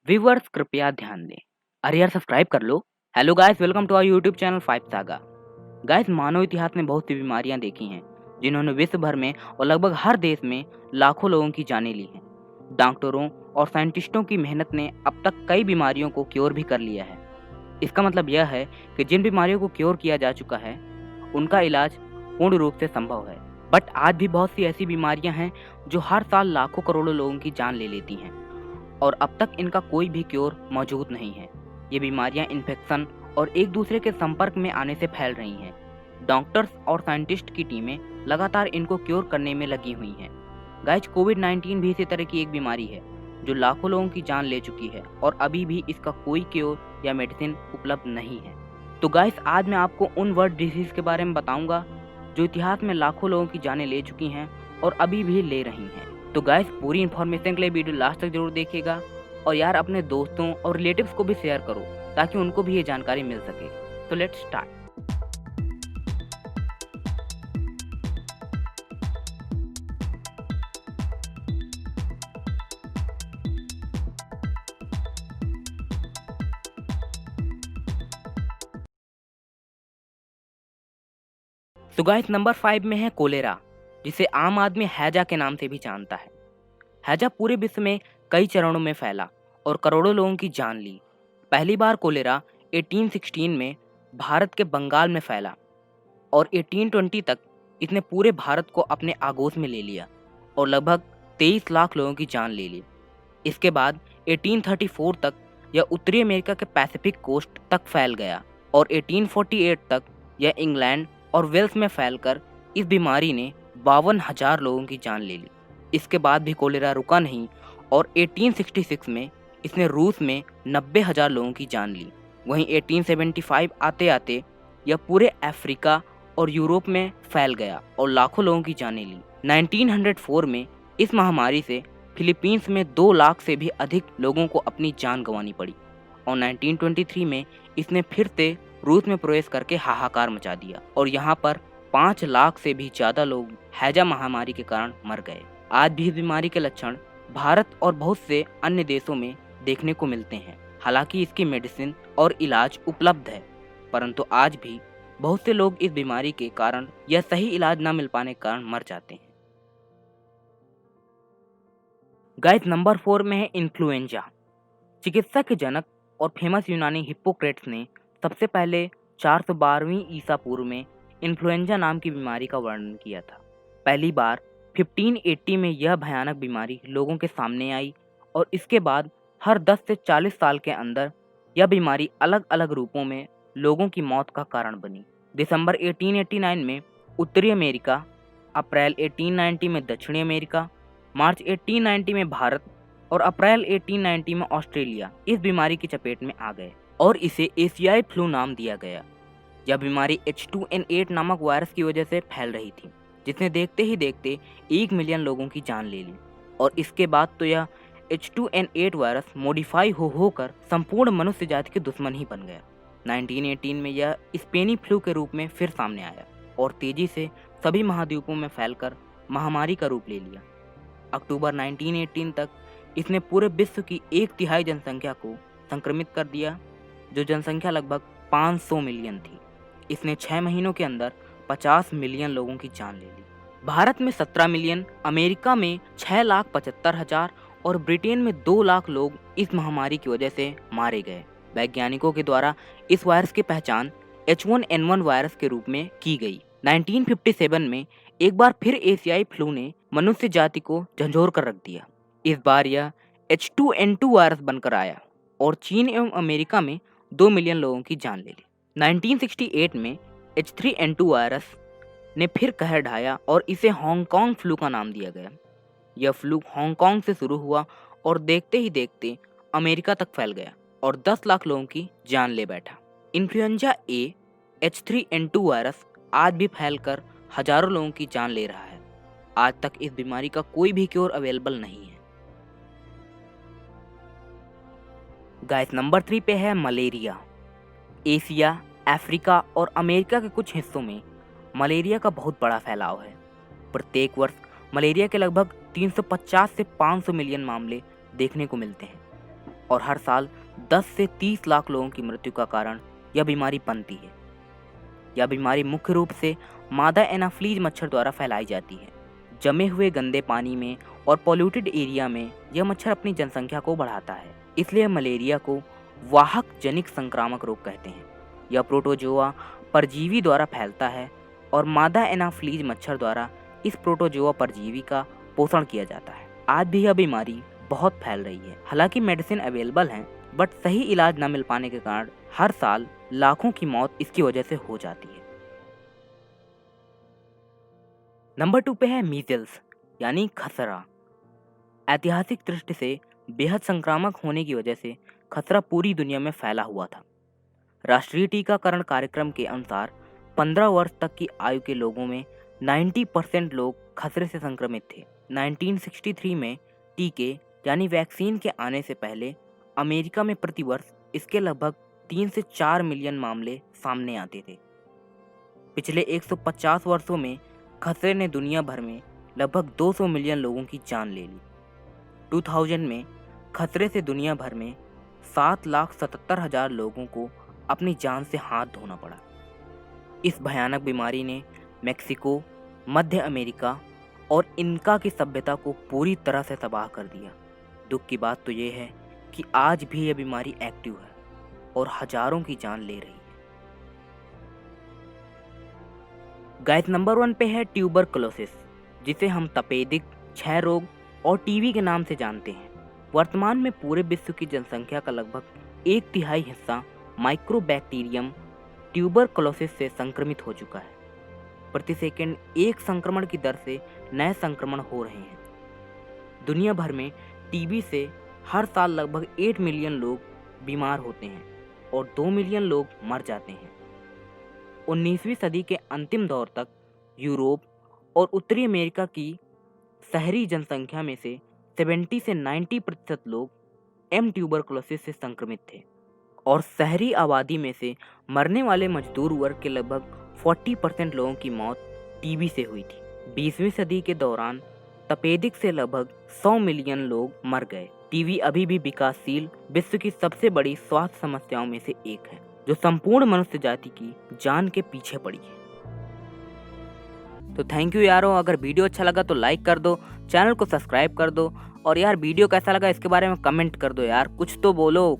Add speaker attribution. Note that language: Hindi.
Speaker 1: व्यूअर्स कृपया ध्यान दें। अरे यार सब्सक्राइब कर लो। Hello guys, welcome to our YouTube channel Five Saga. Guys, मानव इतिहास में बहुत सी बीमारियां देखी हैं जिन्होंने विश्व भर में और लगभग हर देश में लाखों लोगों की जानें ली हैं। डॉक्टरों और साइंटिस्टों की मेहनत ने अब तक कई बीमारियों को क्योर भी कर लिया है। इसका मतलब यह है कि जिन बीमारियों को क्योर किया जा चुका है उनका इलाज पूर्ण रूप से संभव है। बट आज भी बहुत सी ऐसी बीमारियां हैं जो हर साल लाखों करोड़ों लोगों की जान ले लेती हैं और अब तक इनका कोई भी क्योर मौजूद नहीं है। ये बीमारियां इन्फेक्शन और एक दूसरे के संपर्क में आने से फैल रही हैं। डॉक्टर्स और साइंटिस्ट की टीमें लगातार इनको क्योर करने में लगी हुई हैं। गाइस, कोविड-19 भी इसी तरह की एक बीमारी है जो लाखों लोगों की जान ले चुकी है और अभी भी इसका कोई क्योर या मेडिसिन उपलब्ध नहीं है। तो गाइस, आज मैं आपको उन वर्ल्ड डिसीज के बारे में बताऊंगा जो इतिहास में लाखों लोगों की जानें ले चुकी हैं और अभी भी ले रही हैं। तो गाइस, पूरी इन्फॉर्मेशन के लिए वीडियो लास्ट तक जरूर देखिएगा और यार अपने दोस्तों और रिलेटिव्स को भी शेयर करो ताकि उनको भी ये जानकारी मिल सके। तो लेट्स स्टार्ट। तो गाइस, नंबर 5 में है कोलेरा, जिसे आम आदमी हैजा के नाम से भी जानता है। हैजा पूरे विश्व में कई चरणों में फैला और करोड़ों लोगों की जान ली। पहली बार कोलेरा 1816 में भारत के बंगाल में फैला और 1820 तक इसने पूरे भारत को अपने आगोश में ले लिया और लगभग 23 लाख लोगों की जान ले ली। इसके बाद 1834 तक यह उत्तरी अमेरिका के पैसिफिक कोस्ट तक फैल गया और 1848 तक यह इंग्लैंड और वेल्स में फैलकर इस बीमारी ने 52,000 लोगों की जान ले ली। इसके बाद भी कोलेरा रुका नहीं और 1866 में इसने रूस में 90,000 लोगों की जान ली। वहीं 1875 आते आते यह पूरे अफ्रीका और यूरोप में फैल गया और लाखों लोगों की जानें ली। 1904 में इस महामारी से फिलीपींस में 2 लाख से भी अधिक लोगों को अपनी जान गंवानी पड़ी और 1923 में इसने फिर से रूस में प्रवेश करके हाहाकार मचा दिया और यहाँ पर 5 लाख से भी ज्यादा लोग हैजा महामारी के कारण मर गए। आज भी इस बीमारी के लक्षण भारत और बहुत से अन्य देशों में देखने को मिलते हैं। हालांकि इसकी मेडिसिन और इलाज उपलब्ध है, परंतु आज भी बहुत से लोग इस बीमारी के कारण या सही इलाज न मिल पाने के कारण मर जाते हैं। गाइस, नंबर 4 में है इन्फ्लुएंजा। चिकित्सा के जनक और फेमस यूनानी हिप्पोक्रेट्स ने सबसे पहले 412वीं ईसा पूर्व में इन्फ्लुएंजा नाम की बीमारी का वर्णन किया था। पहली बार 1580 में यह भयानक बीमारी लोगों के सामने आई और इसके बाद हर 10 से 40 साल के अंदर यह बीमारी अलग अलग रूपों में लोगों की मौत का कारण बनी। दिसंबर 1889 में उत्तरी अमेरिका, अप्रैल 1890 में दक्षिणी अमेरिका, मार्च 1890 में भारत और अप्रैल 1890 में ऑस्ट्रेलिया इस बीमारी की चपेट में आ गए और इसे एशियाई फ्लू नाम दिया गया। यह बीमारी H2N8 नामक वायरस की वजह से फैल रही थी, जिसने देखते ही देखते 1 मिलियन लोगों की जान ले ली और इसके बाद तो यह H2N8 वायरस मॉडिफाई होकर संपूर्ण मनुष्य जाति के दुश्मन ही बन गया। 1918 में यह स्पेनी फ्लू के रूप में फिर सामने आया और तेजी से सभी महाद्वीपों में फैलकर महामारी का रूप ले लिया। अक्टूबर 1918 तक इसने पूरे विश्व की 1/3 जनसंख्या को संक्रमित कर दिया, जो जनसंख्या लगभग 500 मिलियन थी। इसने 6 महीनों के अंदर 50 मिलियन लोगों की जान ले ली। भारत में 17 मिलियन, अमेरिका में 6,75,000 और ब्रिटेन में 2 लाख लोग इस महामारी की वजह से मारे गए। वैज्ञानिकों के द्वारा इस वायरस की पहचान H1N1 वायरस के रूप में की गई। 1957 में एक बार फिर एशियाई फ्लू ने मनुष्य जाति को झंझोर कर रख दिया। इस बार यह H2N2 वायरस बनकर आया और चीन एवं अमेरिका में 2 मिलियन लोगों की जान ले ली। 1968 में H3N2 वायरस ने फिर कहर ढाया और इसे हांगकांग फ्लू का नाम दिया गया। यह फ्लू हांगकांग से शुरू हुआ और देखते ही देखते अमेरिका तक फैल गया और 10 लाख लोगों की जान ले बैठा। इन्फ्लुएंजा ए H3N2 वायरस आज भी फैलकर हजारों लोगों की जान ले रहा है। आज तक इस बीमारी का कोई भी क्योर अवेलेबल नहीं है। गाइस, नंबर 3 पे है मलेरिया। एशिया, अफ्रीका और अमेरिका के कुछ हिस्सों में मलेरिया का बहुत बड़ा फैलाव है। प्रत्येक वर्ष मलेरिया के लगभग 350 से 500 मिलियन मामले देखने को मिलते हैं। और हर साल 10 से 30 लाख लोगों की मृत्यु का कारण यह बीमारी बनती है। यह बीमारी मुख्य रूप से मादा एनाफ्लीज मच्छर द्वारा फैलाई जाती है। जमे हुए गंदे पानी में और पॉल्यूटेड एरिया में यह मच्छर अपनी जनसंख्या को बढ़ाता है, इसलिए मलेरिया को वाहक जनिक संक्रामक रोग कहते हैं। यह प्रोटोजोआ परजीवी द्वारा फैलता है और मादा एनाफ्लीज मच्छर द्वारा इस प्रोटोजोआ परजीवी का पोषण किया जाता है। आज भी यह बीमारी बहुत फैल रही है। हालांकि मेडिसिन अवेलेबल हैं, बट सही इलाज न मिल पाने के कारण हर साल लाखों की मौत इसकी वजह से हो जाती है। नंबर 2 पे है मीजल्स यानी खसरा। ऐतिहासिक दृष्टि से बेहद संक्रामक होने की वजह से खसरा पूरी दुनिया में फैला हुआ था। राष्ट्रीय टीकाकरण कार्यक्रम के अनुसार 15 वर्ष तक की आयु के लोगों में 90% लोग खसरे से संक्रमित थे। 1963 में टीके यानी वैक्सीन के आने से पहले अमेरिका में प्रति वर्ष इसके लगभग 3 से 4 मिलियन मामले सामने आते थे। पिछले 150 वर्षों में खसरे ने दुनिया भर में लगभग 200 मिलियन लोगों की जान ले ली। 2000 में खसरे से दुनिया भर में 7,77,000 लोगों को अपनी जान से हाथ धोना पड़ा। इस भयानक बीमारी ने मेक्सिको, मध्य अमेरिका और इनका की सभ्यता को पूरी तरह से तबाह कर दिया। दुख की बात तो ये है कि आज भी यह बीमारी एक्टिव है और हजारों की जान ले रही है। गाइस, नंबर 1 पे है ट्यूबरकुलोसिस, जिसे हम तपेदिक, क्षय रोग और टीबी के नाम से जानते हैं। वर्तमान में पूरे विश्व की जनसंख्या का लगभग 1/3 हिस्सा माइक्रोबैक्टीरियम ट्यूबरकुलोसिस से संक्रमित हो चुका है। प्रति सेकंड 1 संक्रमण की दर से नए संक्रमण हो रहे हैं। दुनिया भर में टीबी से हर साल लगभग 8 मिलियन लोग बीमार होते हैं और 2 मिलियन लोग मर जाते हैं। 19वीं सदी के अंतिम दौर तक यूरोप और उत्तरी अमेरिका की शहरी जनसंख्या में से 70 से 90% लोग एम ट्यूबरकुलोसिस से संक्रमित थे और शहरी आबादी में से मरने वाले मजदूर वर्ग के लगभग 40% लोगों की मौत टीबी से हुई थी। 20वीं सदी के दौरान तपेदिक से लगभग 100 मिलियन लोग मर गए। टीबी अभी भी विकासशील विश्व की सबसे बड़ी स्वास्थ्य समस्याओं में से एक है, जो संपूर्ण मनुष्य जाति की जान के पीछे पड़ी है। तो थैंक यू यारों, अगर वीडियो अच्छा लगा तो लाइक कर दो, चैनल को सब्सक्राइब कर दो और यार वीडियो कैसा लगा इसके बारे में कमेंट कर दो यार, कुछ तो बोलो।